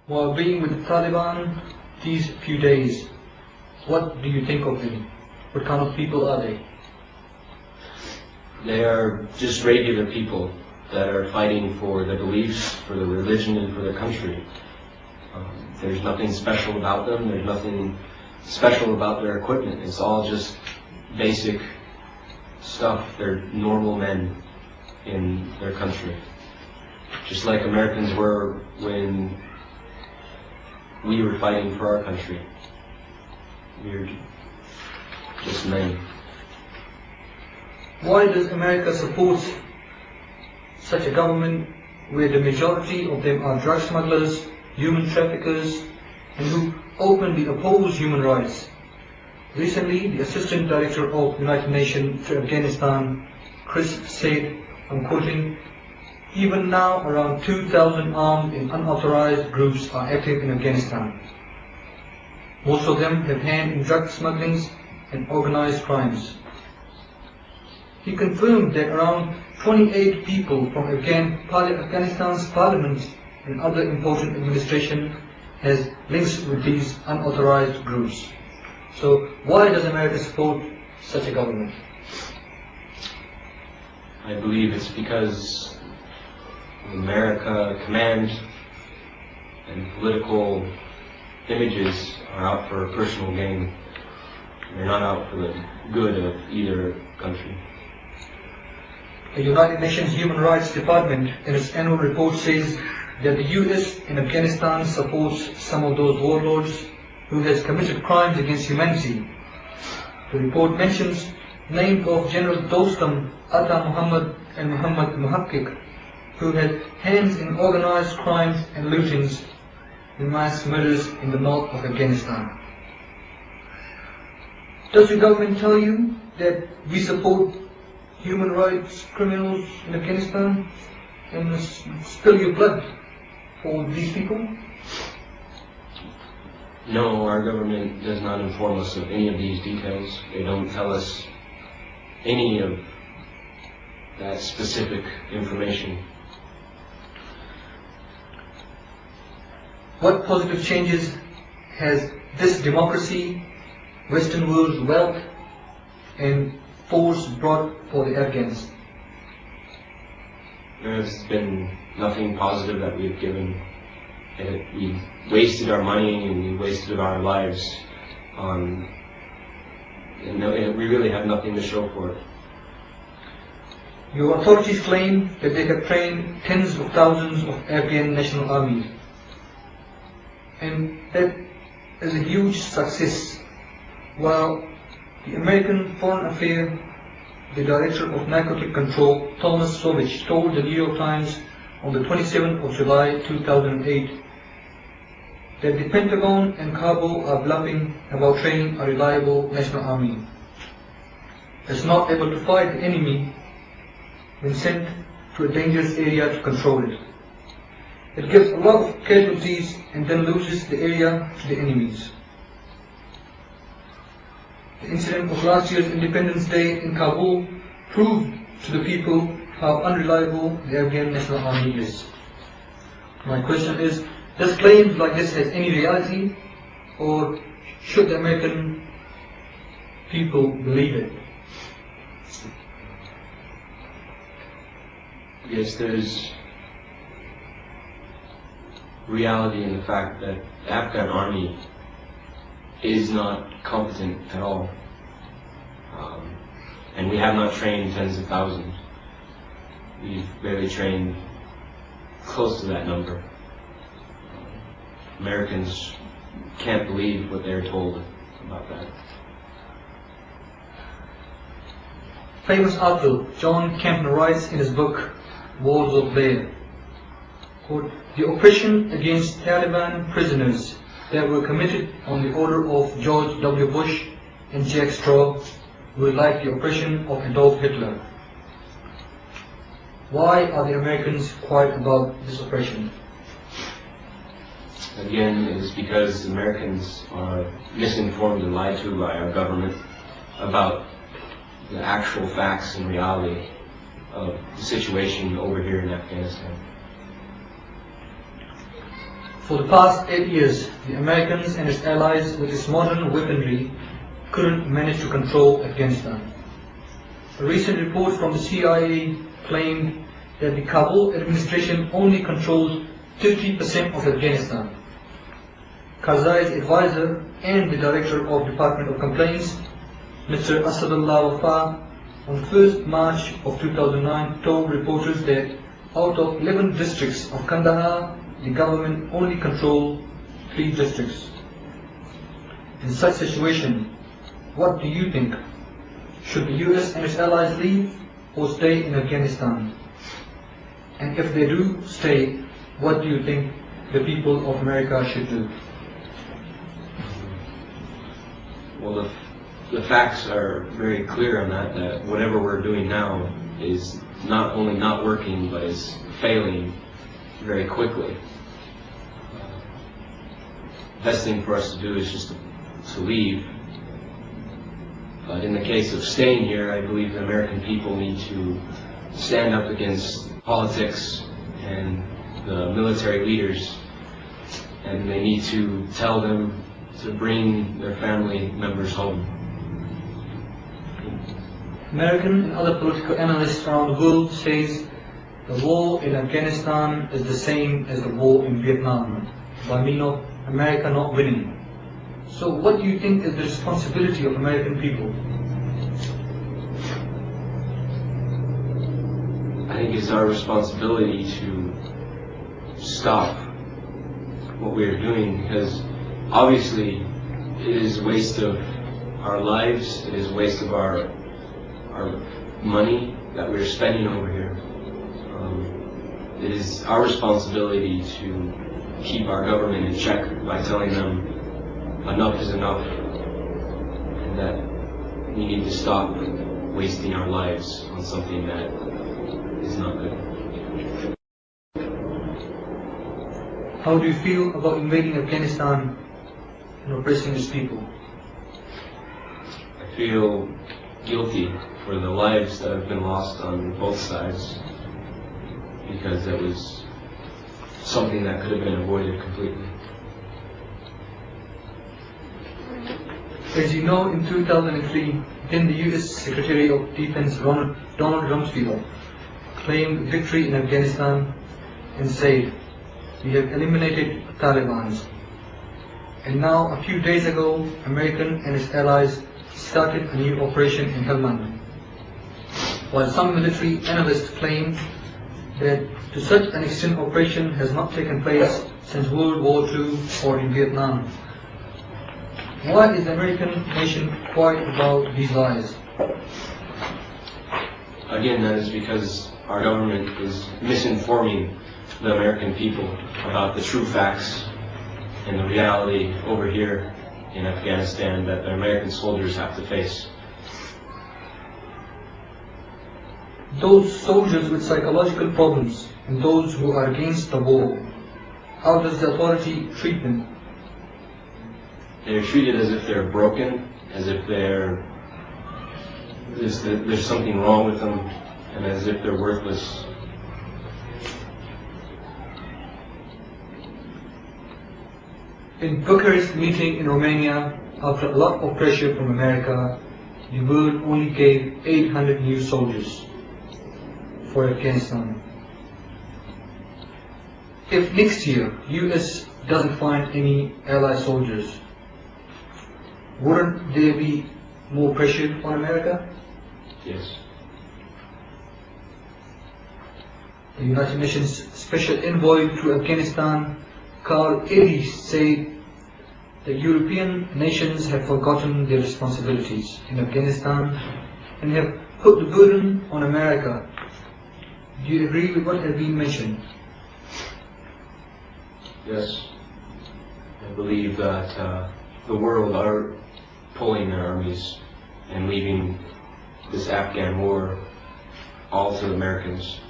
While being with the Taliban these few days, what do you think of them? What kind of people are they? They are just regular people that are fighting for their beliefs, for their religion, and for their country. There's nothing special about them. There's nothing special about their equipment. It's all just basic stuff. They're normal men in their country. Just like Americans were when we were fighting for our country. We're just men. Why does America support such a government where the majority of them are drug smugglers, human traffickers, and who openly oppose human rights? Recently, the Assistant Director of the United Nations to Afghanistan, Chris, said, I'm quoting, "Even now, around 2,000 armed and unauthorized groups are active in Afghanistan. Most of them have hand in drug smugglings and organized crimes." He confirmed that around 28 people from Afghanistan's parliament and other important administration has links with these unauthorized groups. So why does America support such a government? I believe it's because America command and political images are out for personal gain. They're not out for the good of either country. The United Nations Human Rights Department in its annual report says that the US in Afghanistan supports some of those warlords who has committed crimes against humanity. The report mentions names of General Dostum, Atta Muhammad and Muhammad Muhakkik, who had hands in organized crimes and lootings and mass murders in the north of Afghanistan. Does your government tell you that we support human rights criminals in Afghanistan and spill your blood for these people? No, our government does not inform us of any of these details. They don't tell us any of that specific information. What positive changes has this democracy, Western world wealth and force brought for the Afghans? There's been nothing positive that we've given. We wasted our money and we wasted our lives on, and we really have nothing to show for it. Your authorities claim that they have trained tens of thousands of Afghan National Army, and that is a huge success. While the American Foreign Affairs, the Director of Narcotic Control, Thomas Sovich, told the New York Times on the 27th of July 2008 that the Pentagon and Kabul are bluffing about training a reliable national army that's not able to fight the enemy when sent to a dangerous area to control it. It gives a lot of casualties and then loses the area to the enemies. The incident of last year's Independence Day in Kabul proved to the people how unreliable the Afghan National Army is. My question is, does claims like this have any reality, or should the American people believe it? Yes, there's reality in the fact that the Afghan army is not competent at all. And we have not trained tens of thousands. We've barely trained close to that number. Americans can't believe what they're told about that. Famous author John Campbell writes in his book, Bowe R, quote, "The oppression against Taliban prisoners that were committed on the order of George W. Bush and Jack Straw were like the oppression of Adolf Hitler." Why are the Americans quiet about this oppression? Again, it is because Americans are misinformed and lied to by our government about the actual facts and reality of the situation over here in Afghanistan. For the past 8 years, the Americans and its allies with its modern weaponry couldn't manage to control Afghanistan. A recent report from the CIA claimed that the Kabul administration only controls 50% of Afghanistan. Karzai's advisor and the director of Department of Complaints, Mr. Asadullah Wafa, on 1st March of 2009 told reporters that out of 11 districts of Kandahar, the government only controls 3 districts. In such situation, what do you think? Should the US and its allies leave or stay in Afghanistan? And if they do stay, what do you think the people of America should do? Well, the facts are very clear on that whatever we're doing now is not only not working, but is failing very quickly. Best thing for us to do is just to leave. But in the case of staying here, I believe the American people need to stand up against politics and the military leaders, and they need to tell them to bring their family members home. American and other political analysts around the world says the war in Afghanistan is the same as the war in Vietnam, by means of America not winning. So what do you think is the responsibility of American people? I think it's our responsibility to stop what we are doing, because obviously it is a waste of our lives, it is a waste of our money that we're spending over here. It is our responsibility to keep our government in check by telling them enough is enough, and that we need to stop wasting our lives on something that is not good. How do you feel about invading Afghanistan and oppressing its people? I feel guilty for the lives that have been lost on both sides, because it was something that could have been avoided completely. As you know, in 2003, then the US Secretary of Defense Donald Rumsfeld claimed victory in Afghanistan and said, "We have eliminated Taliban." And now, a few days ago, American and its allies started a new operation in Helmand. While some military analysts claim that to such an extent operation has not taken place since World War II or in Vietnam. Why is the American nation quiet about these lies? Again, that is because our government is misinforming the American people about the true facts and the reality over here in Afghanistan that the American soldiers have to face. Those soldiers with psychological problems and those who are against the war, how does the authority treat them? They're treated as if they're broken, as if there's something wrong with them, and as if they're worthless. In Bucharest meeting in Romania, after a lot of pressure from America, the world only gave 800 new soldiers for Afghanistan. If next year US doesn't find any allied soldiers, wouldn't there be more pressure on America? Yes. The United Nations Special Envoy to Afghanistan, Carl Eddy, said that European nations have forgotten their responsibilities in Afghanistan and have put the burden on America. Do you agree with what has been mentioned? Yes. I believe that the world are pulling their armies and leaving this Afghan war all to the Americans.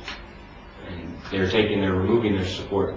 And they're removing their support